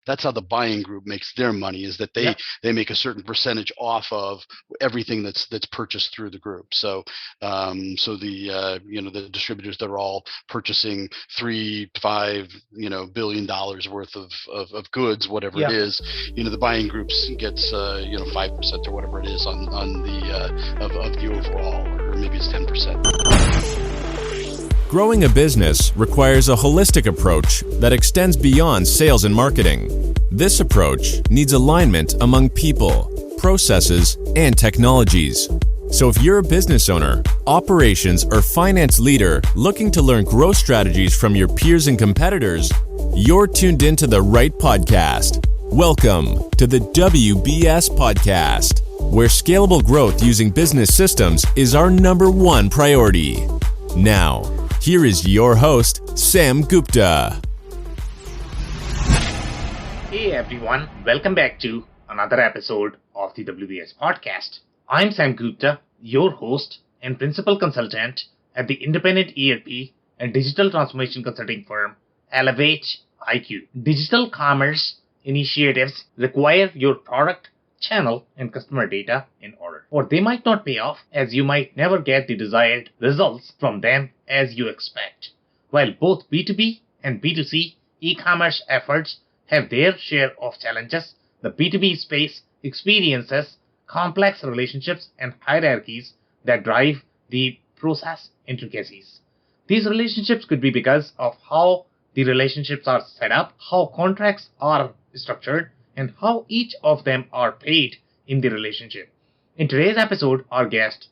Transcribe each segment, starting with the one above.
that's how the buying group makes their money, is that they make a certain percentage off of everything that's purchased through the group. So the distributors, they're all purchasing $3-5 billion worth of goods, whatever it is. The buying groups gets 5% or whatever it is on the of the overall, or maybe it's 10%. Growing a business requires a holistic approach that extends beyond sales and marketing. This approach needs alignment among people, processes, and technologies. So if you're a business owner, operations, or finance leader looking to learn growth strategies from your peers and competitors, you're tuned into the right podcast. Welcome to the WBS Podcast, where scalable growth using business systems is our #1 priority. Now, here is your host, Sam Gupta. Hey everyone, welcome back to another episode of the WBS Podcast. I'm Sam Gupta, your host and principal consultant at the independent ERP and digital transformation consulting firm Elevate IQ. Digital commerce initiatives require your product, channel, and customer data in order, or they might not pay off, as you might never get the desired results from them as you expect. While both B2B and B2C e-commerce efforts have their share of challenges, the B2B space experiences complex relationships and hierarchies that drive the process intricacies. These relationships could be because of how the relationships are set up, how contracts are structured, and how each of them are paid in the relationship. In today's episode, our guest,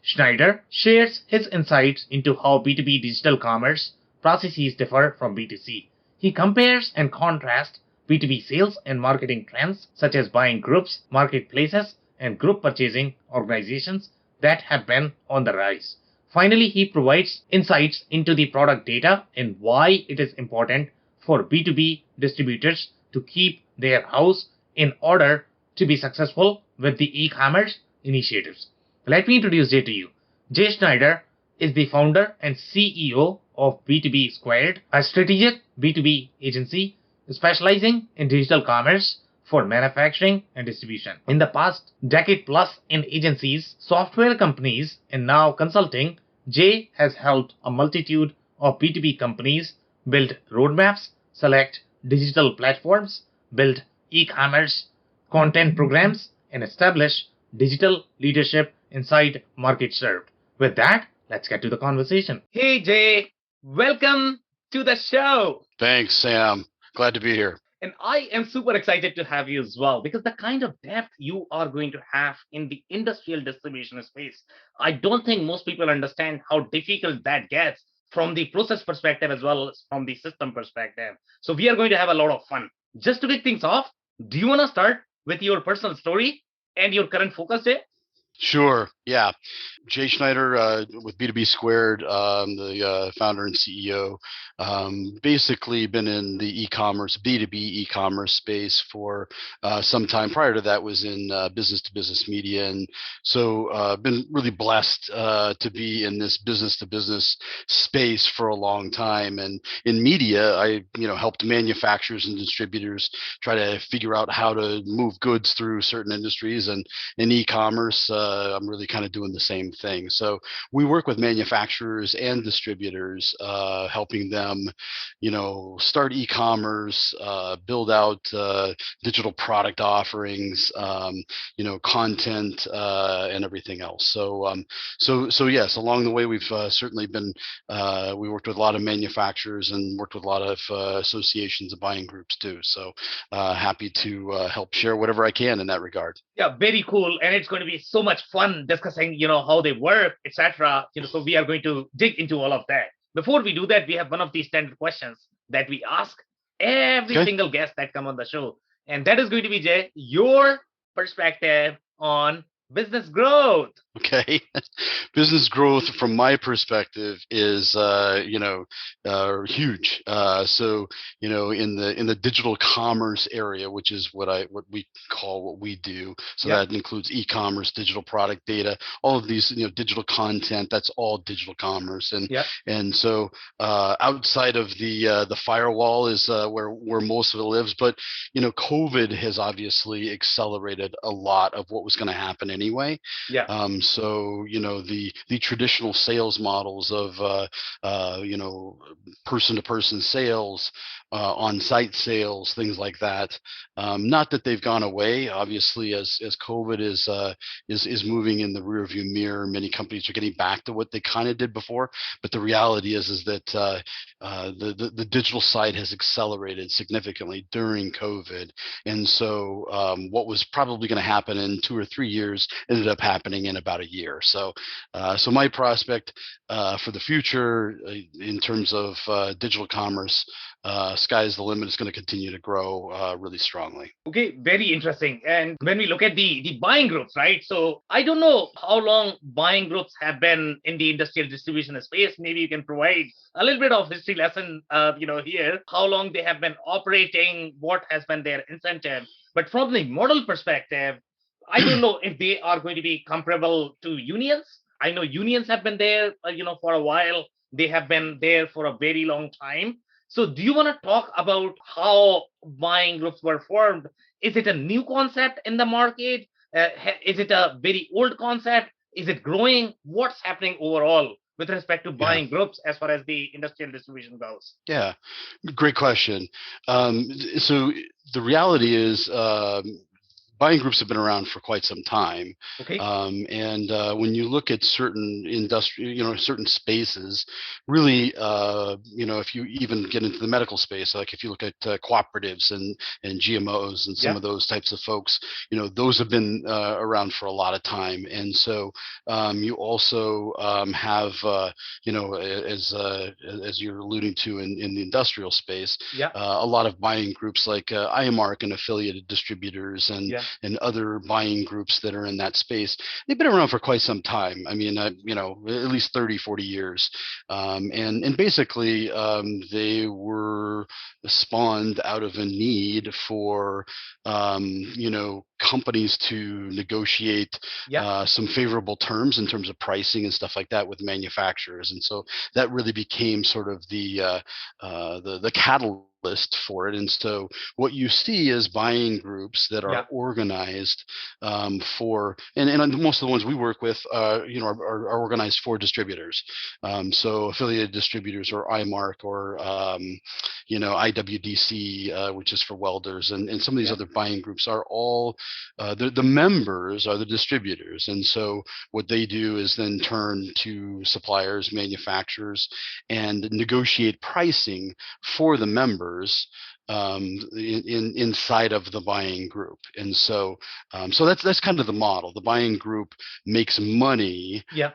Schneider, shares his insights into how B2B digital commerce processes differ from B2C. He compares and contrasts B2B sales and marketing trends such as buying groups, marketplaces, and group purchasing organizations that have been on the rise. Finally, he provides insights into the product data and why it is important for B2B distributors to keep their house in order to be successful with the e-commerce initiatives. Let me introduce Jay to you. Jay Schneider is the founder and CEO of B2B Squared, a strategic B2B agency specializing in digital commerce for manufacturing and distribution. In the past decade plus in agencies, software companies, and now consulting, Jay has helped a multitude of B2B companies build roadmaps, select digital platforms, build e-commerce content programs, and establish digital leadership inside markets served. With that, let's get to the conversation. Hey Jay, welcome to the show. Thanks, Sam. Glad to be here. And I am super excited to have you as well, because the kind of depth you are going to have in the industrial distribution space, I don't think most people understand how difficult that gets from the process perspective as well as from the system perspective. So we are going to have a lot of fun. Just to kick things off, do you want to start with your personal story and your current focus, Jay? Sure. Yeah. Jay Schneider with B2B Squared, the founder and CEO. Basically been in the e-commerce, B2B e-commerce space for some time. Prior to that was in business-to-business media. And so been really blessed to be in this business-to-business space for a long time. And in media, I helped manufacturers and distributors try to figure out how to move goods through certain industries. And in e-commerce, I'm really kind of doing the same thing. So we work with manufacturers and distributors, helping them, start e-commerce, build out digital product offerings, content, and everything else. So yes, along the way, we've certainly been, we worked with a lot of manufacturers and worked with a lot of associations and buying groups too. So happy to help share whatever I can in that regard. Yeah, very cool. And it's going to be so much fun discussing, how they work, etc. So we are going to dig into all of that. Before we do that, we have one of these standard questions that we ask every single guest that come on the show. And that is going to be, Jay, your perspective on business growth. Okay. Business growth from my perspective is huge. So in the digital commerce area, which is what we call what we do. So Yeah, that includes e-commerce, digital product data, all of these digital content. That's all digital commerce. yeah, And so outside of the firewall is where most of it lives. But COVID has obviously accelerated a lot of what was going to happen anyway. yeah. So the traditional sales models of person to person sales, on site sales, things like that. Not that they've gone away. Obviously, as COVID is moving in the rearview mirror, many companies are getting back to what they kind of did before. But the reality is that the digital side has accelerated significantly during COVID, and so what was probably going to happen in 2 or 3 years ended up happening in about a year. So my prospect for the future in terms of digital commerce, sky's the limit. Is going to continue to grow really strongly. Okay, very interesting. And when we look at the buying groups, right? So I don't know how long buying groups have been in the industrial distribution space. Maybe you can provide a little bit of history lesson, here, how long they have been operating, what has been their incentive. But from the model perspective, I don't know if they are going to be comparable to unions. I know unions have been there, for a while. They have been there for a very long time. So, do you want to talk about how buying groups were formed? Is it a new concept in the market? Is it a very old concept? Is it growing? What's happening overall with respect to Yeah. buying groups as far as the industrial distribution goes? Yeah, great question. So the reality is, buying groups have been around for quite some time, Okay. and when you look at certain certain spaces, really, if you even get into the medical space, like if you look at cooperatives and GMOs and some Yeah. of those types of folks, those have been around for a lot of time, and so you also have, as you're alluding to in the industrial space, Yeah. a lot of buying groups like IMARC and affiliated distributors Yeah. and other buying groups that are in that space. They've been around for quite some time. I mean, at least 30, 40 years. And basically, they were spawned out of a need for, companies to negotiate Yeah. some favorable terms in terms of pricing and stuff like that with manufacturers. And so that really became sort of the catalyst for it. And so what you see is buying groups that are Yeah. organized and most of the ones we work with, are organized for distributors. So affiliated distributors or IMARC or, IWDC, which is for welders, and some of these Yeah. other buying groups are all, the members are the distributors. And so what they do is then turn to suppliers, manufacturers, and negotiate pricing for the members inside of the buying group. And so that's kind of the model. The buying group makes money, Yeah.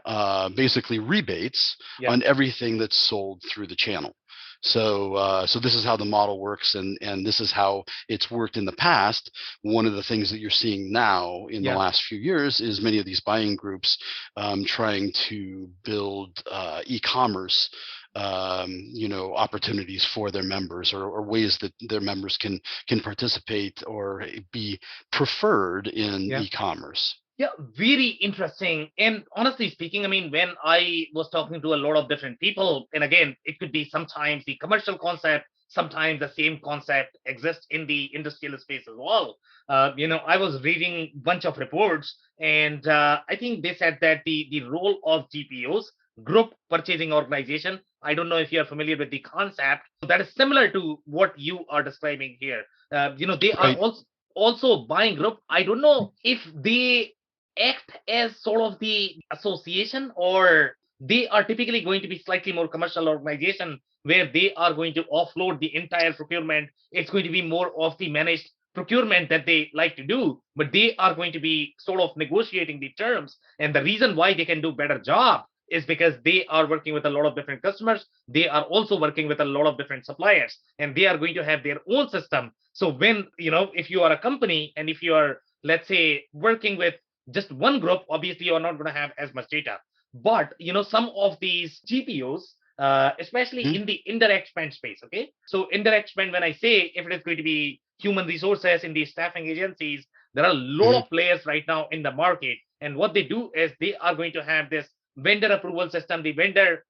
basically rebates Yeah. on everything that's sold through the channel. So this is how the model works, and this is how it's worked in the past. One of the things that you're seeing now in the Yeah. last few years is many of these buying groups trying to build e-commerce opportunities for their members, or ways that their members can participate or be preferred in Yeah. e-commerce. Yeah, very interesting. And honestly speaking, I mean, when I was talking to a lot of different people, and again, it could be sometimes the commercial concept, sometimes the same concept exists in the industrial space as well. I was reading a bunch of reports, and I think they said that the role of GPOs, group purchasing organization, I don't know if you are familiar with the concept, that is similar to what you are describing here. They are Right. also buying group. I don't know if they act as sort of the association, or they are typically going to be slightly more commercial organization where they are going to offload the entire procurement. It's going to be more of the managed procurement that they like to do, but they are going to be sort of negotiating the terms. And the reason why they can do better job is because they are working with a lot of different customers. They are also working with a lot of different suppliers, and they are going to have their own system. So when, if you are a company and if you are, let's say, working with just one group, obviously you're not going to have as much data. But some of these GPOs, especially Mhm. in the indirect spend space. Okay, so indirect spend, when I say if it is going to be human resources in these staffing agencies, there are a lot Mhm. of players right now in the market, and what they do is they are going to have this vendor approval system, the vendor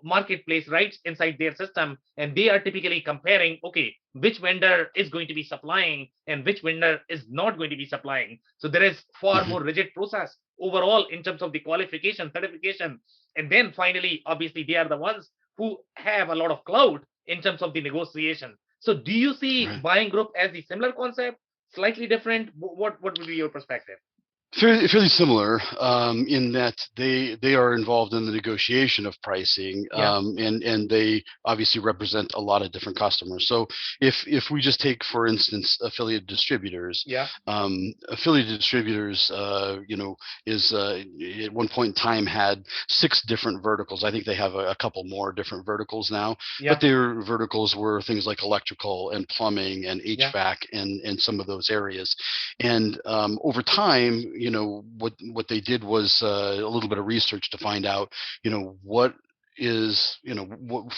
marketplace right inside their system, and they are typically comparing, okay, which vendor is going to be supplying and which vendor is not going to be supplying. So there is far Mhm. more rigid process overall in terms of the qualification, certification, and then finally, obviously, they are the ones who have a lot of clout in terms of the negotiation. So do you see Right. buying group as the similar concept, slightly different? What would be your perspective? Fairly similar in that they are involved in the negotiation of pricing, Yeah, and they obviously represent a lot of different customers. So if we just take, for instance, yeah, affiliate distributors, is at one point in time had 6 different verticals. I think they have a couple more different verticals now, but yeah, their verticals were things like electrical and plumbing and yeah, HVAC and some of those areas. And over time, what they did was a little bit of research to find out, what is,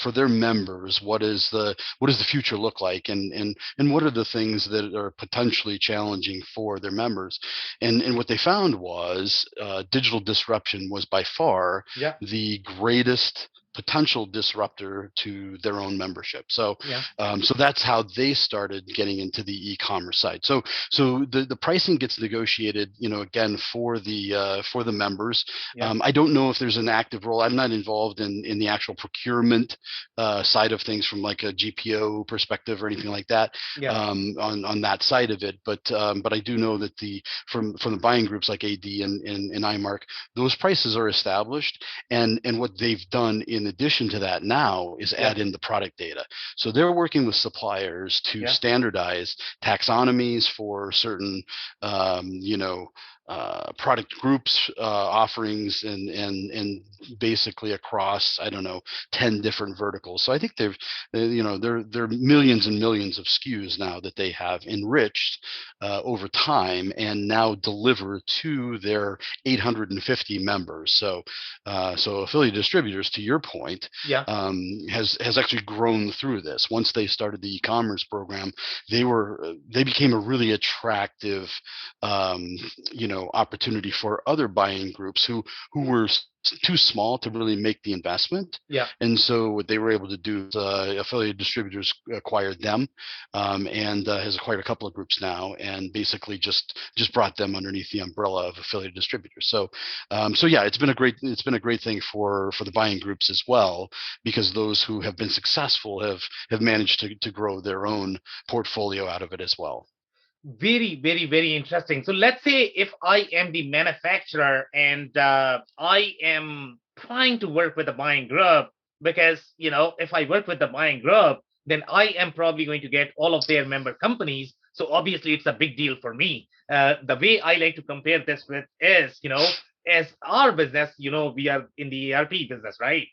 for their members, what does the future look like, and what are the things that are potentially challenging for their members. And what they found was digital disruption was by far yeah, the greatest potential disruptor to their own membership. So yeah, so that's how they started getting into the e-commerce side. So the pricing gets negotiated, again, for the members. yeah, I don't know if there's an active role. I'm not involved in the actual procurement side of things from like a GPO perspective or anything like that, yeah, on that side of it. But I do know that from the buying groups like AD and IMARC, those prices are established, and what they've done in addition to that now is yeah, add in the product data. So they're working with suppliers to yeah, standardize taxonomies for certain, product groups, offerings, and basically across, I don't know, 10 different verticals. So I think there are millions and millions of SKUs now that they have enriched over time and now deliver to their 850 members. So affiliate distributors, to your point, yeah, has actually grown through this. Once they started the e-commerce program, they became a really attractive, opportunity for other buying groups who were too small to really make the investment. yeah. And so what they were able to do is affiliate distributors acquired them, and has acquired a couple of groups now, and basically just brought them underneath the umbrella of affiliate distributors. So yeah, it's been a great thing for the buying groups as well, because those who have been successful have managed to grow their own portfolio out of it as well. Very, very, very interesting. So let's say if I am the manufacturer and I am trying to work with a buying group, because if I work with the buying group, then I am probably going to get all of their member companies. So obviously it's a big deal for me. The way I like to compare this with is, as our business, we are in the ERP business, right?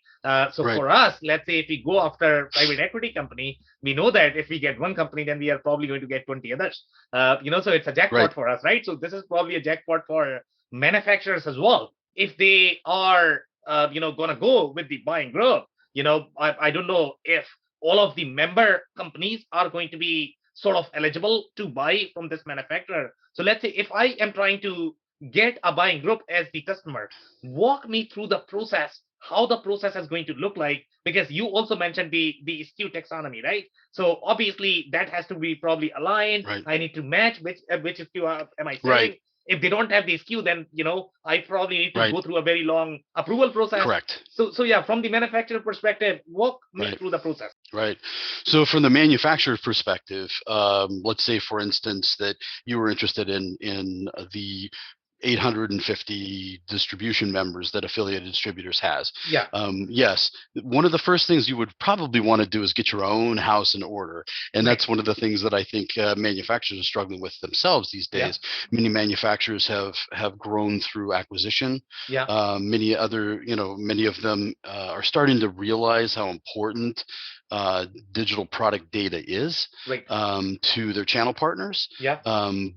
So Right. for us, let's say if we go after private equity company, we know that if we get one company, then we are probably going to get 20 others. So it's a jackpot Right. for us, right? So this is probably a jackpot for manufacturers as well. If they are, going to go with the buying group, I don't know if all of the member companies are going to be sort of eligible to buy from this manufacturer. So let's say if I am trying to get a buying group as the customer, walk me through the process, how the process is going to look like, because you also mentioned the SKU taxonomy, right? So obviously that has to be probably aligned. Right. I need to match which SKU am I Right. selling. If they don't have the SKU, then I probably need to Right. go through a very long approval process. Correct. So yeah, from the manufacturer perspective, walk me Right. through the process. Right. So from the manufacturer's perspective, let's say, for instance, that you were interested in the 850 distribution members that affiliated distributors has. Yeah, Yes, one of the first things you would probably want to do is get your own house in order, and right. that's one of the things that I think manufacturers are struggling with themselves these Yeah, days. Many manufacturers have grown through acquisition. yeah, Many of them are starting to realize how important digital product data is Right. to their channel partners. Yeah.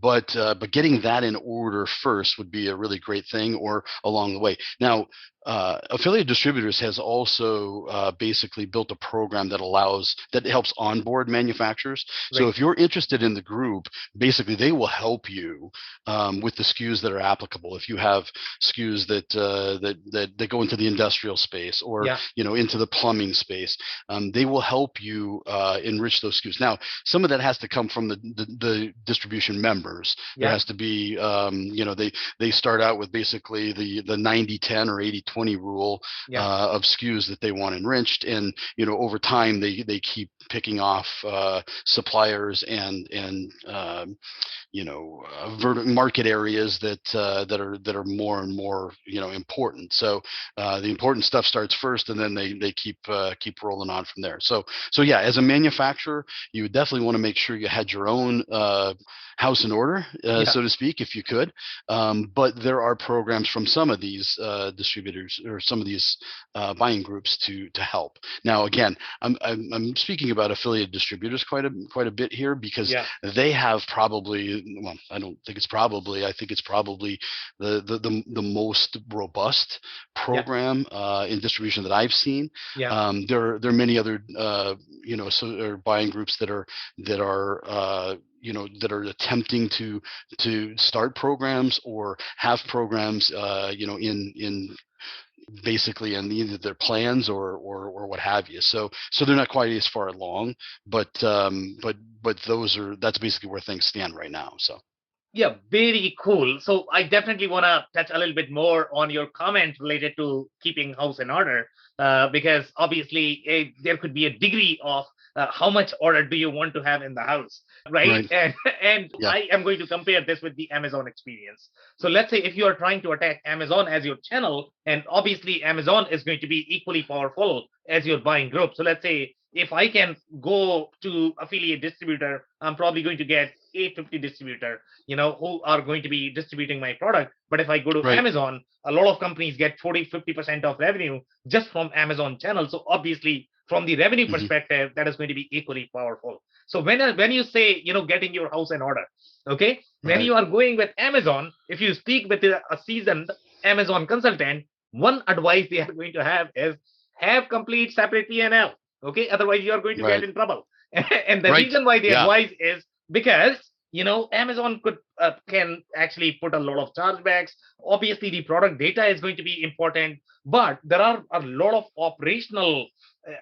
But getting that in order first would be a really great thing, or along the way. Now, affiliate distributors has also basically built a program that helps onboard manufacturers. So Right. if you're interested in the group, basically they will help you with the SKUs that are applicable. If you have SKUs that go into the industrial space, or Yeah. into the plumbing space, they will help you enrich those SKUs. Now, some of that has to come from the distribution members. There Yeah. has to be they start out with basically the 90-10 or 80-20 rule Yeah. of SKUs that they want enriched, and over time they keep picking off suppliers and market areas that are more and more important. So the important stuff starts first, and then they keep rolling on from there. So yeah, as a manufacturer, you would definitely want to make sure you had your own house in order, Yeah. so to speak, if you could. But there are programs from some of these distributors or some of these buying groups to help. Now, again, I'm speaking about affiliate distributors quite a bit here, because Yeah. they have probably, well, I don't think it's probably, I think it's probably the most robust program in distribution that I've seen. Yeah. There are many other or buying groups that are that are attempting to start programs or have programs in basically in either their plans or what have you. So they're not quite as far along, but that's basically where things stand right now. So. Yeah, very cool. So I definitely want to touch a little bit more on your comment related to keeping house in order, because obviously there could be a degree of how much order do you want to have in the house, right? Right. And Yeah. I am going to compare this with the Amazon experience. So let's say if you are trying to attack Amazon as your channel, and obviously Amazon is going to be equally powerful as your buying group. So let's say if I can go to affiliate distributor, I'm probably going to get 850 distributor, who are going to be distributing my product. But if I go to Right. Amazon, a lot of companies get 40-50% of revenue just from Amazon channel. So obviously from the revenue Mhm. perspective, that is going to be equally powerful. So when you say, getting your house in order, okay, when Right. you are going with Amazon, if you speak with a seasoned Amazon consultant, one advice they are going to have is have complete separate P&L. Okay, otherwise you are going to get Right. in trouble. And the Right. reason why they Yeah. advise is because Amazon can actually put a lot of chargebacks. Obviously the product data is going to be important, but there are a lot of operational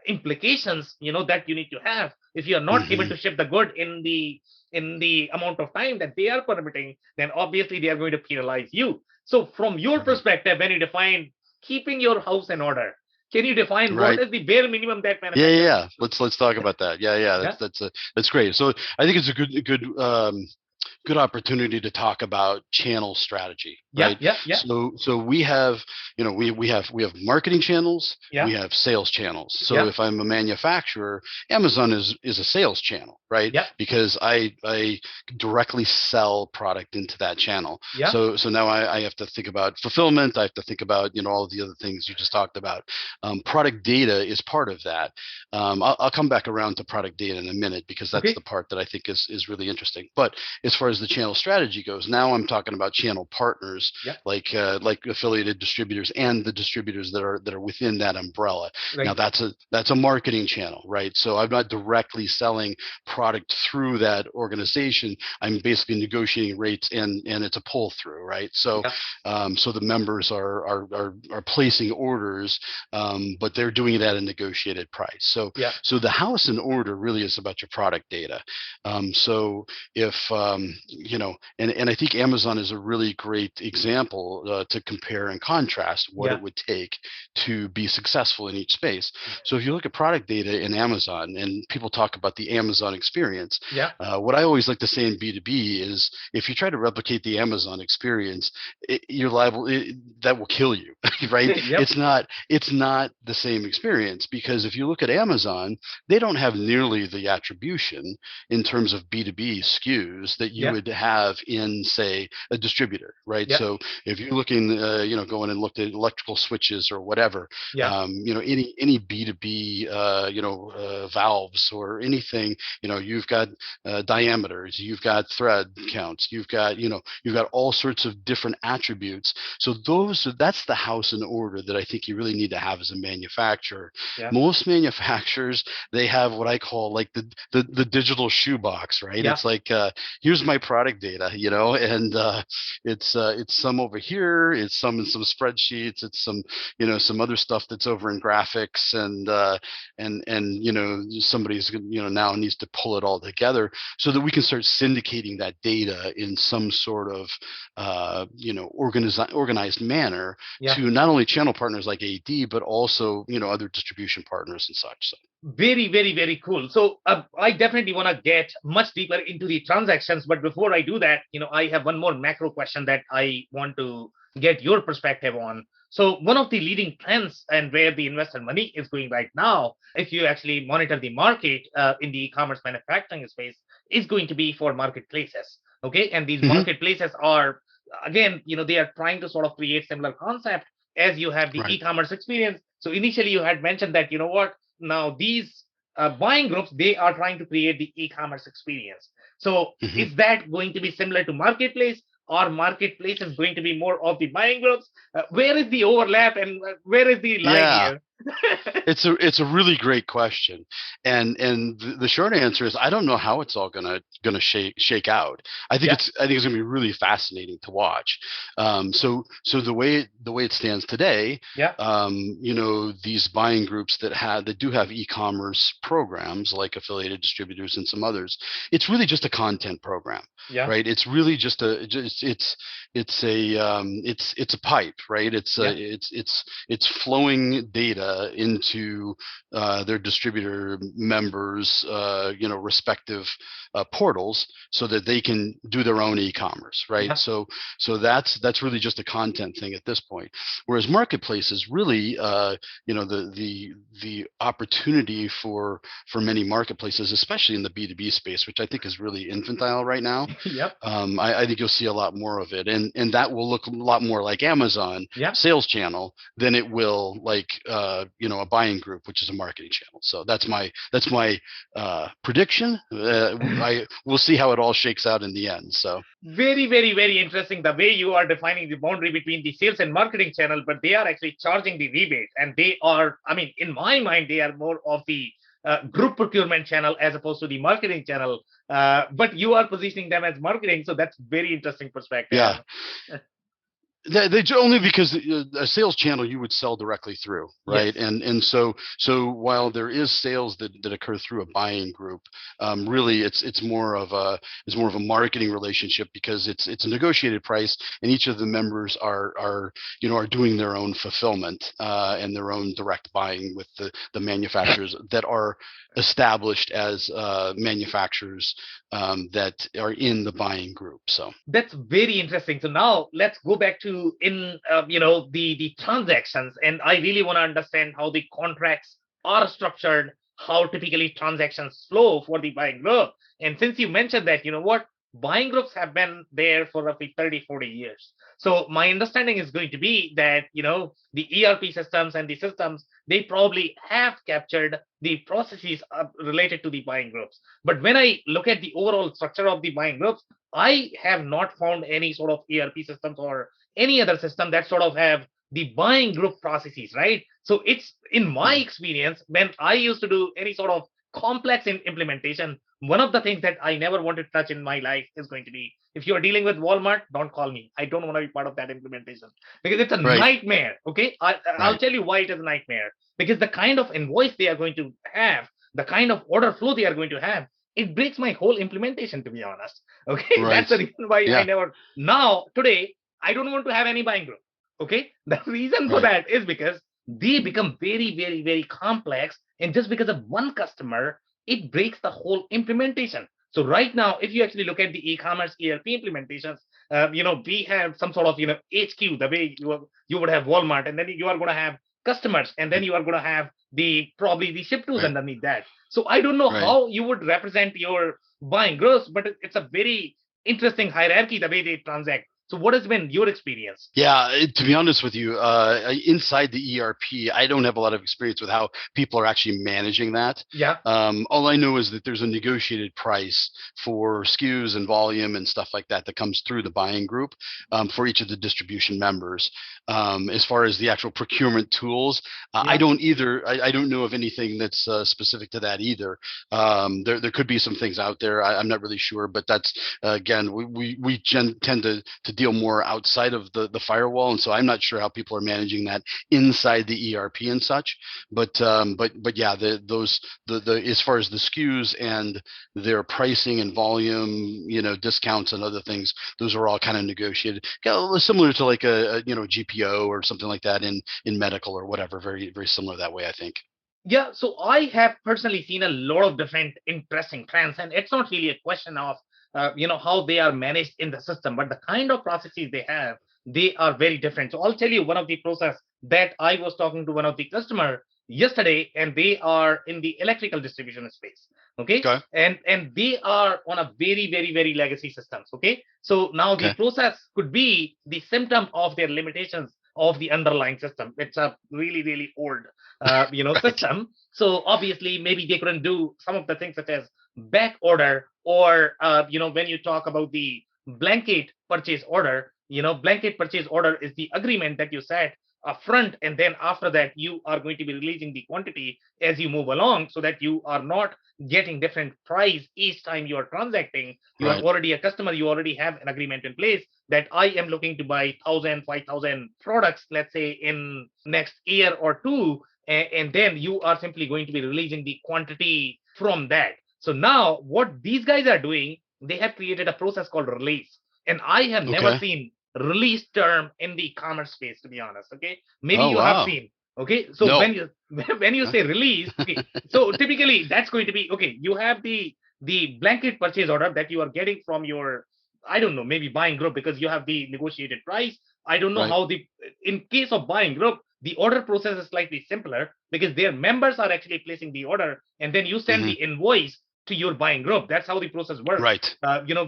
implications that you need to have. If you are not able Mhm. to ship the good in the amount of time that they are permitting, then obviously they are going to penalize you. So from your perspective, when you define keeping your house in order, can you define what Right. is the bare minimum that Yeah, yeah, manufacturer? yeah. Let's talk about that. Yeah, yeah. Yeah. That's great. So I think it's a good opportunity to talk about channel strategy, Yeah. right? Yeah. Yeah. So we have, we have marketing channels, we Yeah. have sales channels. So Yeah. if I'm a manufacturer, Amazon is a sales channel, right? Yeah. Because I directly sell product into that channel. Yeah. So now I have to think about fulfillment. I have to think about all of the other things you just talked about. Product data is part of that. I'll come back around to product data in a minute, because that's Okay. the part that I think is really interesting. But as far as the channel strategy goes, now I'm talking about channel partners, Yeah. like affiliated distributors and the distributors that are within that umbrella. Right. Now that's a marketing channel, right? So I'm not directly selling product through that organization. I'm basically negotiating rates, and it's a pull through, right? So Yeah. so the members are placing orders, but they're doing it at a negotiated price. So Yeah. so the house in order really is about your product data. So if and I think Amazon is a really great example to compare and contrast what Yeah. it would take to be successful in each space. So if you look at product data in Amazon, and people talk about the Amazon experience. Yeah. What I always like to say in B2B is if you try to replicate the Amazon experience, you're liable, that will kill you, right? Yep. It's not the same experience, because if you look at Amazon, they don't have nearly the attribution in terms of B2B SKUs that you Yeah. would have in, say, a distributor, right? Yeah. So if you're looking, going and looked at electrical switches or whatever, Yeah. any B2B, valves or anything, you've got diameters, you've got thread counts, you've got all sorts of different attributes. So that's the house in order that I think you really need to have as a manufacturer. Yeah. Most manufacturers, they have what I call like the digital shoebox, right? Yeah. It's like, here's my product data, and it's some over here, it's some in some spreadsheets, it's some other stuff that's over in graphics, and somebody's now needs to pull it all together so that we can start syndicating that data in some sort of organized manner to not only channel partners like AD, but also other distribution partners and such. So. Very, very, very cool. So I definitely want to get much deeper into the transactions. But before I do that, I have one more macro question that I want to get your perspective on. So one of the leading trends and where the investor money is going right now, if you actually monitor the market in the e-commerce manufacturing space, is going to be for marketplaces. Okay. And these marketplaces are, again, they are trying to sort of create similar concept as you have the e-commerce experience. So initially you had mentioned that, now these buying groups, they are trying to create the e-commerce experience. So is that going to be similar to marketplace, or marketplace is going to be more of the buying groups? Where is the overlap and where is the line here? It's a really great question, and the short answer is I don't know how it's all gonna shake out. I think it's gonna be really fascinating to watch. So the way it stands today, these buying groups that do have e-commerce programs like affiliated distributors and some others, it's really just a content program, right? It's really just it's a pipe, right? It's flowing data into their distributor members, respective portals, so that they can do their own e-commerce, right? So that's really just a content thing at this point. Whereas marketplaces really, the opportunity for many marketplaces, especially in the B2B space, which I think is really infantile right now. I think you'll see a lot more of it, and that will look a lot more like Amazon sales channel than it will like a buying group, which is a marketing channel. So that's my prediction. We'll see how it all shakes out in the end. So very, very, very interesting the way you are defining the boundary between the sales and marketing channel, but they are actually charging the rebate, and they are, in my mind, they are more of the group procurement channel as opposed to the marketing channel. But you are positioning them as marketing, so that's very interesting perspective. Yeah. They only because a sales channel you would sell directly through, right? And so while there is sales that occur through a buying group, really it's more of a marketing relationship, because it's a negotiated price, and each of the members are doing their own fulfillment and their own direct buying with the manufacturers that are established as manufacturers that are in the buying group. So that's very interesting. So now let's go back to the transactions, and I really want to understand how the contracts are structured, how typically transactions flow for the buying group. And since you mentioned that, buying groups have been there for roughly 30-40 years. So my understanding is going to be that, the ERP systems and the systems, they probably have captured the processes related to the buying groups. But when I look at the overall structure of the buying groups, I have not found any sort of ERP systems or any other system that sort of have the buying group processes, right? So it's, in my experience, when I used to do any sort of complex implementation, one of the things that I never wanted to touch in my life is going to be, if you're dealing with Walmart, don't call me. I don't want to be part of that implementation, because it's a nightmare. Okay. I'll tell you why it is a nightmare. Because the kind of invoice they are going to have, the kind of order flow they are going to have, it breaks my whole implementation, to be honest. Okay. That's the reason why I never, now, today, I don't want to have any buying group. Okay. The reason for that is because they become very, very, very complex. And just because of one customer, it breaks the whole implementation. So right now, if you actually look at the e-commerce ERP implementations, we have some sort of HQ, the way you would have Walmart, and then you are going to have customers, and then you are going to have the probably the ship tools Right. underneath that. So I don't know Right. how you would represent your buying gross, but it's a very interesting hierarchy the way they transact. So what has been your experience? Yeah, to be honest with you, inside the ERP, I don't have a lot of experience with how people are actually managing that. Yeah. All I know is that there's a negotiated price for SKUs and volume and stuff like that that comes through the buying group for each of the distribution members. As far as the actual procurement tools, I Yeah. don't either. I don't know of anything that's specific to that either. There could be some things out there. I'm not really sure, but that's again, we tend to deal more outside of the firewall, and so I'm not sure how people are managing that inside the ERP and such. But yeah, the as far as the SKUs and their pricing and volume, discounts and other things, those are all kind of negotiated, similar to like a GPO or something like that in medical or whatever. Very very similar that way, I think. Yeah, so I have personally seen a lot of different interesting trends, and it's not really a question of how they are managed in the system, but the kind of processes they have, they are very different. So I'll tell you one of the process that I was talking to one of the customer yesterday, and they are in the electrical distribution space. Okay, Okay. and they are on a very very very legacy systems. Okay, so now the Okay. process could be the symptom of their limitations of the underlying system. It's a really really old Right. system. So obviously, maybe they couldn't do some of the things such as back order, or when you talk about the blanket purchase order, blanket purchase order is the agreement that you set upfront, and then after that you are going to be releasing the quantity as you move along, so that you are not getting different price each time you are transacting. You are Right. already a customer, you already have an agreement in place that I am looking to buy 1,000, 5,000 products, let's say in next year or two, and then you are simply going to be releasing the quantity from that. So now what these guys are doing, they have created a process called release. And I have never Okay. seen release term in the e-commerce space, to be honest. Okay. Maybe Oh you have wow. seen. Okay. So when No. you when you Huh? say release, okay, so typically that's going to be okay. You have the blanket purchase order that you are getting from your, I don't know, maybe buying group, because you have the negotiated price. I don't know Right. how in case of buying group, the order process is slightly simpler because their members are actually placing the order, and then you send Hmm. the invoice to your buying group. That's how the process works, Right.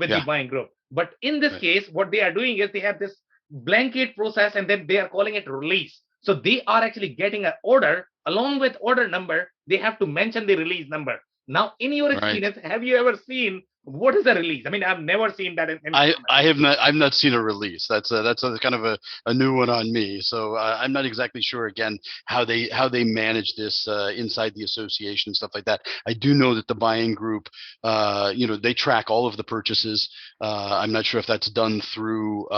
with the Yeah. buying group. But in this Right. case, what they are doing is they have this blanket process, and then they are calling it release. So they are actually getting an order along with order number. They have to mention the release number. Now, in your Right. experience, have you ever seen what is a release? I mean, I've never seen that in e-commerce. I have not, I've not seen a release. That's a kind of a new one on me. So I'm not exactly sure again how they manage this inside the association and stuff like that. I do know that the buying group, they track all of the purchases. I'm not sure if that's done through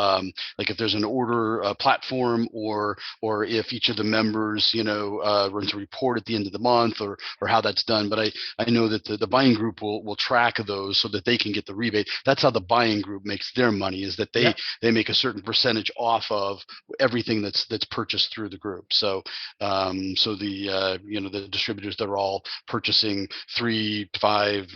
like if there's an order platform, or if each of the members runs a report at the end of the month, or how that's done. But I know that the buying group will track those so that they can get the rebate. That's how the buying group makes their money, is that Yeah. they make a certain percentage off of everything that's purchased through the group. So the distributors, they're all purchasing 3 to 5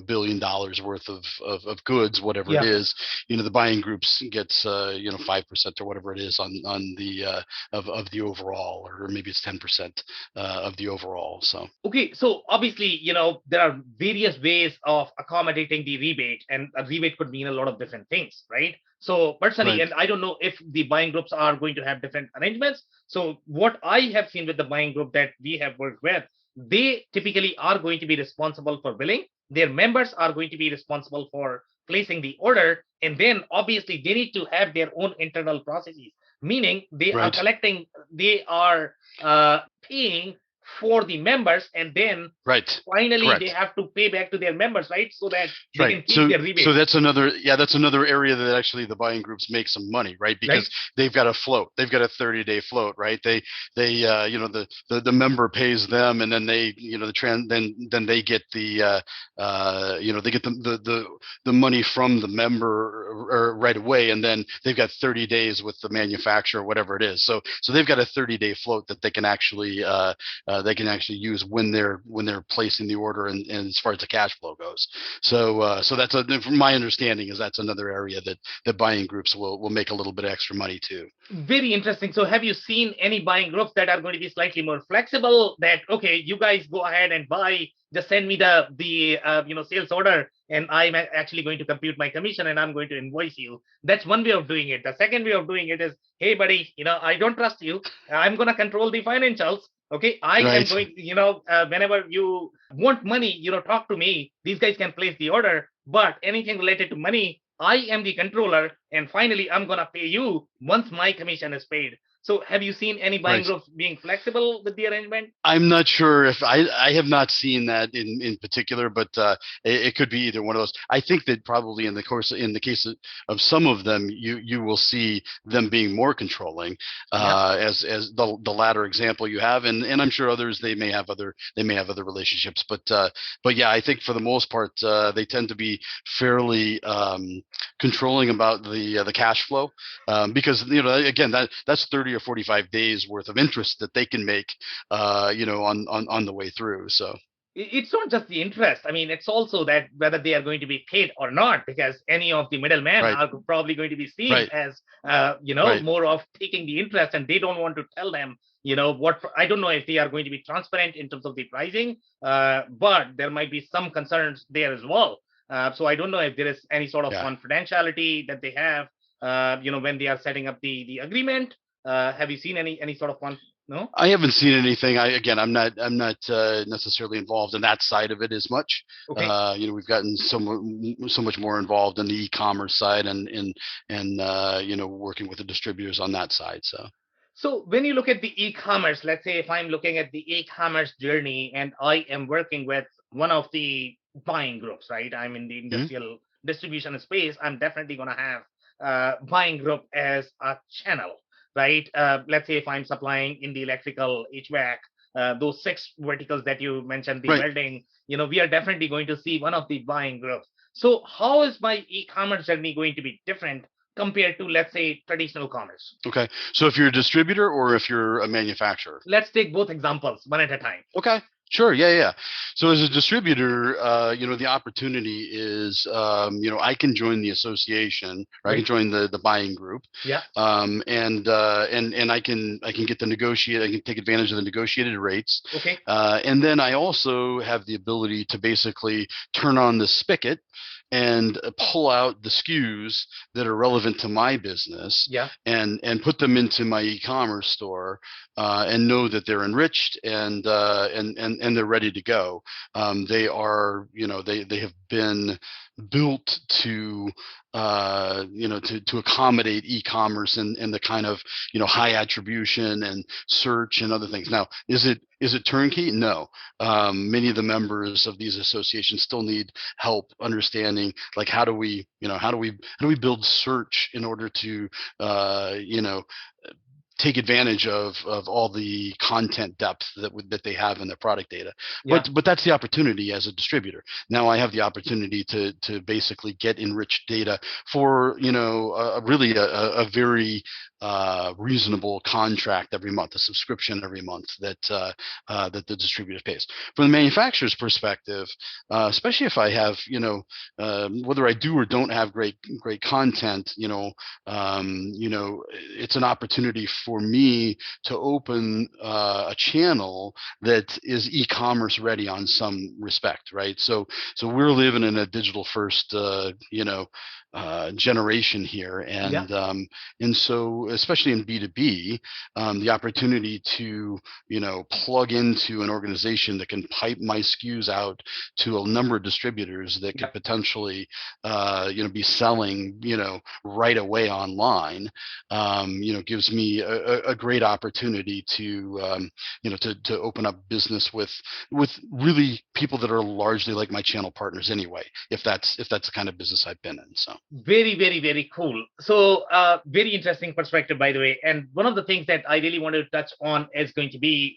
billion dollars worth of goods, whatever it Yeah. is. The buying groups gets 5% or whatever it is on the of the overall, or maybe it's 10% of the overall. So Okay, so obviously, there are various ways of accommodating the rebate, and a rebate could mean a lot of different things, right? So personally, right. and I don't know if the buying groups are going to have different arrangements. So what I have seen with the buying group that we have worked with, they typically are going to be responsible for billing. Their members are going to be responsible for placing the order, and then obviously they need to have their own internal processes, meaning they are Right. collecting, they are paying for the members, and then Right. finally they Correct. have to pay back to their members, right? So that they Right. can keep So their so rebate, that's another area that actually the buying groups make some money, right? right? Because they've got a float. They've got a 30-day float, right? The member pays them, and then they then they get the they get the money from the member or right away, and then they've got 30 days with the manufacturer, whatever it is. So they've got a 30-day float that they can actually use when they're placing the order, and as far as the cash flow goes. So that's from my understanding is that's another area that buying groups will make a little bit of extra money too. Very interesting. So have you seen any buying groups that are going to be slightly more flexible, that, okay, you guys go ahead and buy, just send me the sales order, and I'm actually going to compute my commission and I'm going to invoice you? That's one way of doing it. The second way of doing it is, hey buddy, I don't trust you. I'm going to control the financials. Okay, I am going, whenever you want money, talk to me. These guys can place the order, but anything related to money, I am the controller, and finally, I'm going to pay you once my commission is paid. So have you seen any buying groups being flexible with the arrangement? I'm not sure if I have not seen that in particular, but it could be either one of those. I think that probably in the case of some of them, you will see them being more controlling, as the latter example you have, and I'm sure others they may have other relationships, but yeah, I think for the most part they tend to be fairly controlling about the cash flow, because again that's 30 or 45 days worth of interest that they can make on the way through. So it's not just the interest. I mean, it's also that whether they are going to be paid or not, because any of the middlemen are probably going to be seen as more of taking the interest, and they don't want to tell them what. I don't know if they are going to be transparent in terms of the pricing, but there might be some concerns there as well. So I don't know if there is any sort of confidentiality that they have when they are setting up the agreement. Have you seen any sort of one? No, I haven't seen anything. I'm not necessarily involved in that side of it as much. Okay. We've gotten so much more involved in the e-commerce side and working with the distributors on that side. So when you look at the e-commerce, let's say if I'm looking at the e-commerce journey and I am working with one of the buying groups, right? I'm in the industrial distribution space. I'm definitely going to have buying group as a channel. Right. Let's say if I'm supplying in the electrical HVAC, those 6 verticals that you mentioned, the welding, we are definitely going to see one of the buying groups. So how is my e-commerce journey going to be different compared to, let's say, traditional commerce? Okay. So if you're a distributor or if you're a manufacturer? Let's take both examples one at a time. Okay. Sure. Yeah. So as a distributor, the opportunity is, I can join the association, or I can join the buying group. Yeah. And I can get I can take advantage of the negotiated rates. Okay. And then I also have the ability to basically turn on the spigot and pull out the SKUs that are relevant to my business, and put them into my e-commerce store, and know that they're enriched and they're ready to go. They are, they have been built to to accommodate e-commerce and the kind of high attribution and search and other things. Now, is it turnkey? No. Many of the members of these associations still need help understanding, like, how do we build search in order to take advantage of all the content depth that they have in their product data. But that's the opportunity as a distributor. Now I have the opportunity to basically get enriched data for really a very reasonable contract every month, a subscription every month that the distributor pays. From the manufacturer's perspective, especially if I have whether I do or don't have great content, it's an opportunity for me to open a channel that is e-commerce ready on some respect, right? So we're living in a digital first generation here, and so especially in B2B, the opportunity to plug into an organization that can pipe my SKUs out to a number of distributors that could potentially be selling right away online, gives me a great opportunity to open up business with really people that are largely like my channel partners anyway, if that's the kind of business I've been in. So very, very, very cool. So very interesting perspective, by the way. And one of the things that I really wanted to touch on is going to be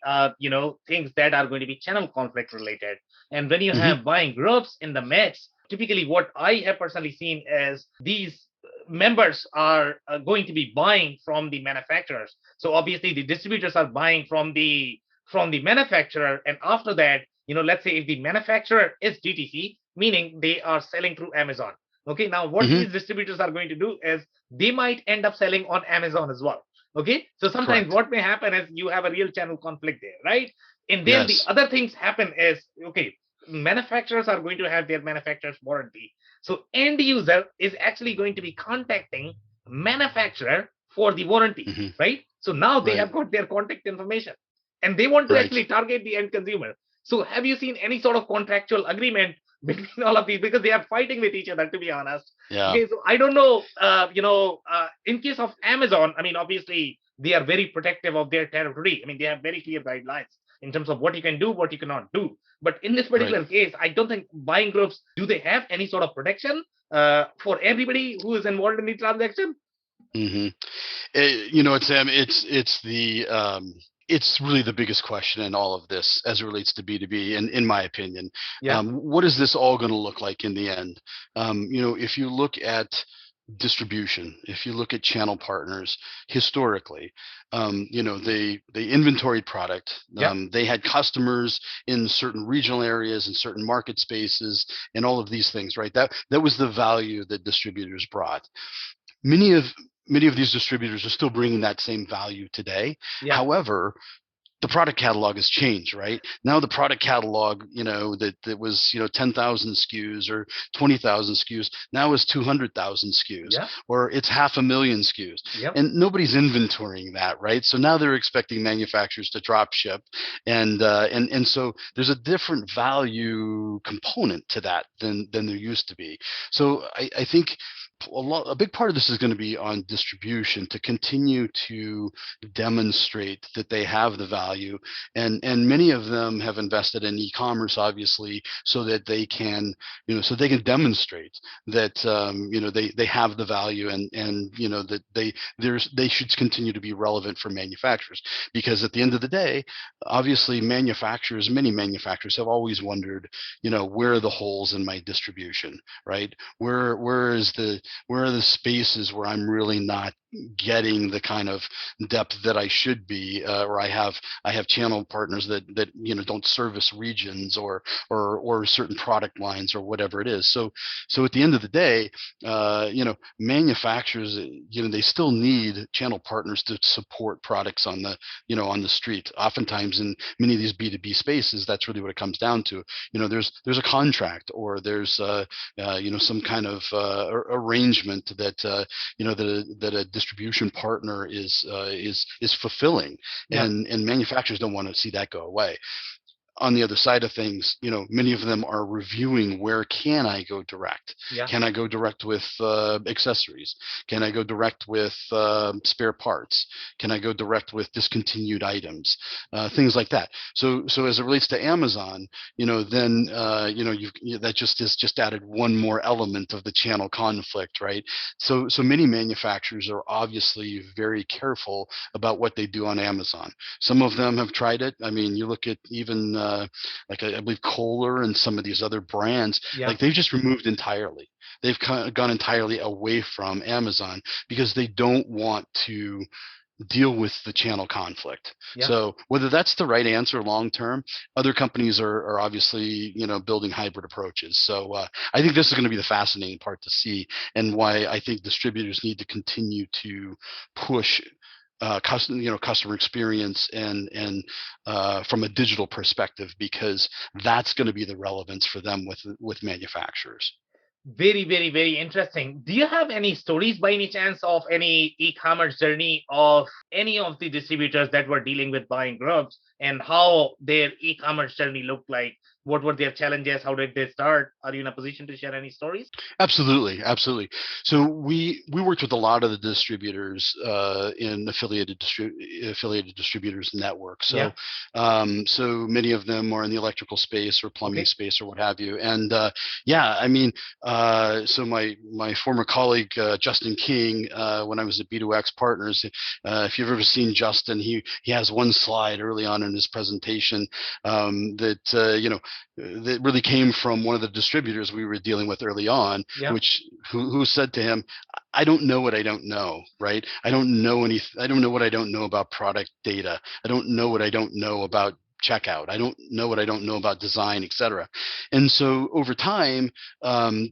things that are going to be channel conflict related. And when you have buying groups in the mix, typically what I have personally seen is these members are going to be buying from the manufacturers. So obviously the distributors are buying from the manufacturer, and after that, let's say if the manufacturer is DTC, meaning they are selling through Amazon. Okay, now what Hmm. these distributors are going to do is they might end up selling on Amazon as well. Okay, so sometimes Correct. what may happen is you have a real channel conflict there, right? And then the Yes. other things happen is, okay, manufacturers are going to have their manufacturer's warranty. So end user is actually going to be contacting manufacturer for the warranty, Hmm. right? So now they Right. have got their contact information and they want to Right. actually target the end consumer. So have you seen any sort of contractual agreement between all of these? Because they are fighting with each other, to be honest. Yeah. Okay, so I don't know, in case of Amazon, I mean, obviously they are very protective of their territory. I mean, they have very clear guidelines in terms of what you can do, what you cannot do. But in this Right. particular case, I don't think buying groups, do they have any sort of protection for everybody who is involved in the transaction? Hmm. Sam, it's really the biggest question in all of this as it relates to B2B, in my opinion. Yeah, What is this all going to look like in the end? If you look at distribution, if you look at channel partners historically, they inventoried product. yeah, They had customers in certain regional areas and certain market spaces and all of these things, right? That was the value that distributors brought. Many of these distributors are still bringing that same value today. yeah, However, the product catalog has changed, right? Now the product catalog, that was 10,000 SKUs or 20,000 SKUs, now is 200,000 SKUs, yeah, or it's 500,000 SKUs, yep, and nobody's inventorying that, right? So now they're expecting manufacturers to drop ship, and so there's a different value component to that than there used to be. So I think a big part of this is going to be on distribution to continue to demonstrate that they have the value, and many of them have invested in e-commerce, obviously, so that they can demonstrate that they have the value, and that they should continue to be relevant for manufacturers, because at the end of the day, obviously many manufacturers have always wondered, where are the holes in my distribution, right? Where are the spaces where I'm really not getting the kind of depth that I should be, or I have channel partners that don't service regions or certain product lines or whatever it is. So at the end of the day, manufacturers, they still need channel partners to support products on the street. Oftentimes in many of these B2B spaces, that's really what it comes down to. There's a contract, or there's some kind of arrangement that a distribution partner is fulfilling, yeah, and manufacturers don't want to see that go away. On the other side of things, many of them are reviewing, where can I go direct? yeah, Can I go direct with accessories? Can I go direct with spare parts? Can I go direct with discontinued items? Things like that. So as it relates to Amazon, then that just added one more element of the channel conflict, right? So many manufacturers are obviously very careful about what they do on Amazon. Some of them have tried it. I mean, you look at even like I believe Kohler and some of these other brands, yeah, like they've just removed entirely. They've gone entirely away from Amazon because they don't want to deal with the channel conflict. yeah. So whether that's the right answer long term, other companies are obviously building hybrid approaches. So I think this is going to be the fascinating part to see, and why I think distributors need to continue to push customer experience, and from a digital perspective, because that's going to be the relevance for them with manufacturers. Very, very, very interesting. Do you have any stories by any chance of any e-commerce journey of any of the distributors that were dealing with buying groups, and how their e-commerce journey looked like? What were their challenges? How did they start? Are you in a position to share any stories? Absolutely, absolutely. So we worked with a lot of the distributors in affiliated distributors network. Yeah. So many of them are in the electrical space or plumbing Okay. space or what have you. And yeah, I mean, so my former colleague Justin King, when I was at B2X Partners, if you've ever seen Justin, he has one slide early on in his presentation that really came from one of the distributors we were dealing with early on, Yeah. who said to him, I don't know what I don't know, right? I don't know what I don't know about product data. I don't know what I don't know about checkout. I don't know what I don't know about design, et cetera. And so over time,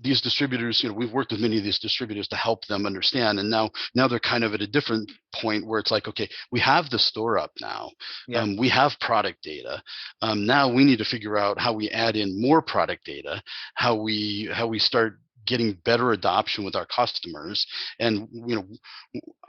these distributors, we've worked with many of these distributors to help them understand. And now they're kind of at a different point where it's like, okay, we have the store up now. Yeah. We have product data. Now we need to figure out how we add in more product data, how we start getting better adoption with our customers. And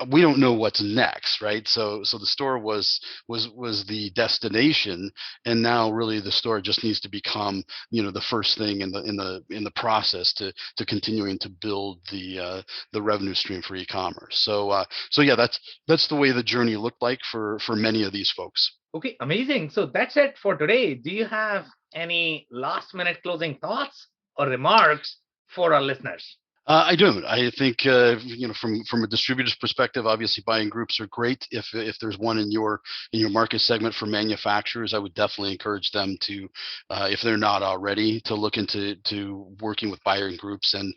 we don't know what's next, right? So the store was the destination, and now really the store just needs to become the first thing in the process to continuing to build the revenue stream for e-commerce. So yeah, that's the way the journey looked like for many of these folks. Okay, amazing. So that's it for today. Do you have any last minute closing thoughts or remarks for our listeners? I don't. I think from a distributor's perspective, obviously buying groups are great. If there's one in your market segment for manufacturers, I would definitely encourage them to, if they're not already, to look into working with buying groups, and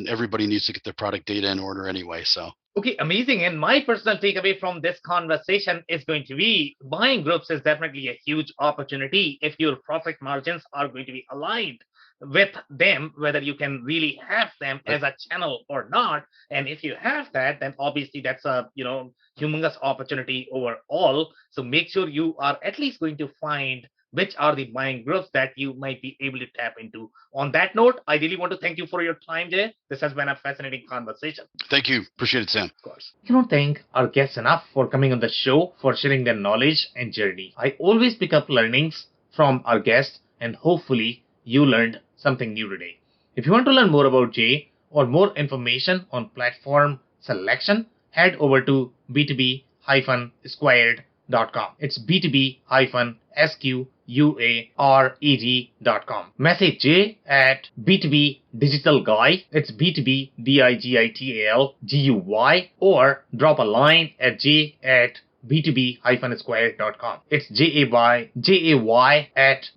everybody needs to get their product data in order anyway. So. Okay, amazing. And my personal takeaway from this conversation is going to be buying groups is definitely a huge opportunity if your profit margins are going to be aligned with them, whether you can really have them as a channel or not. And if you have that, then obviously that's a humongous opportunity overall. So make sure you are at least going to find which are the buying groups that you might be able to tap into. On that note, I really want to thank you for your time, Jay. This has been a fascinating conversation. Thank you. Appreciate it, Sam. Of course. I cannot thank our guests enough for coming on the show, for sharing their knowledge and journey. I always pick up learnings from our guests, and hopefully you learned something new today. If you want to learn more about Jay or more information on platform selection, head over to b2b-squared.com. It's b2b-squared.com. Message Jay at B2B Digital Guy. It's B2B Digital GUY, or drop a line at Jay at b2b-squared.com. It's jay at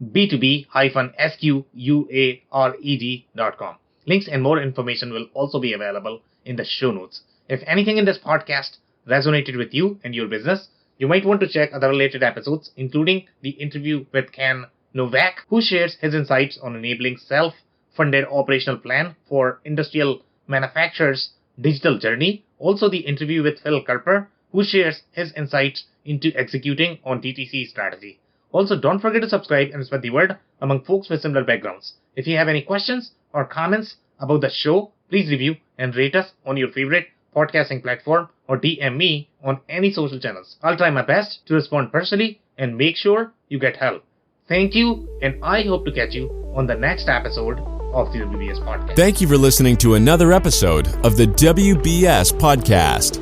b2b-squared.com. Links and more information will also be available in the show notes. If anything in this podcast resonated with you and your business, you might want to check other related episodes, including the interview with Ken Novak, who shares his insights on enabling self-funded operational plan for industrial manufacturers' digital journey. Also, the interview with Phil Kerper, who shares his insights into executing on DTC strategy. Also, don't forget to subscribe and spread the word among folks with similar backgrounds. If you have any questions or comments about the show, please review and rate us on your favorite podcasting platform or DM me on any social channels. I'll try my best to respond personally and make sure you get help. Thank you, and I hope to catch you on the next episode of the WBS Podcast. Thank you for listening to another episode of the WBS Podcast.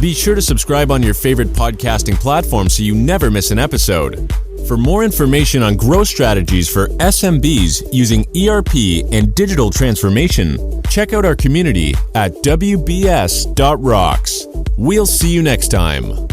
Be sure to subscribe on your favorite podcasting platform so you never miss an episode. For more information on growth strategies for SMBs using ERP and digital transformation, check out our community at WBS.rocks. We'll see you next time.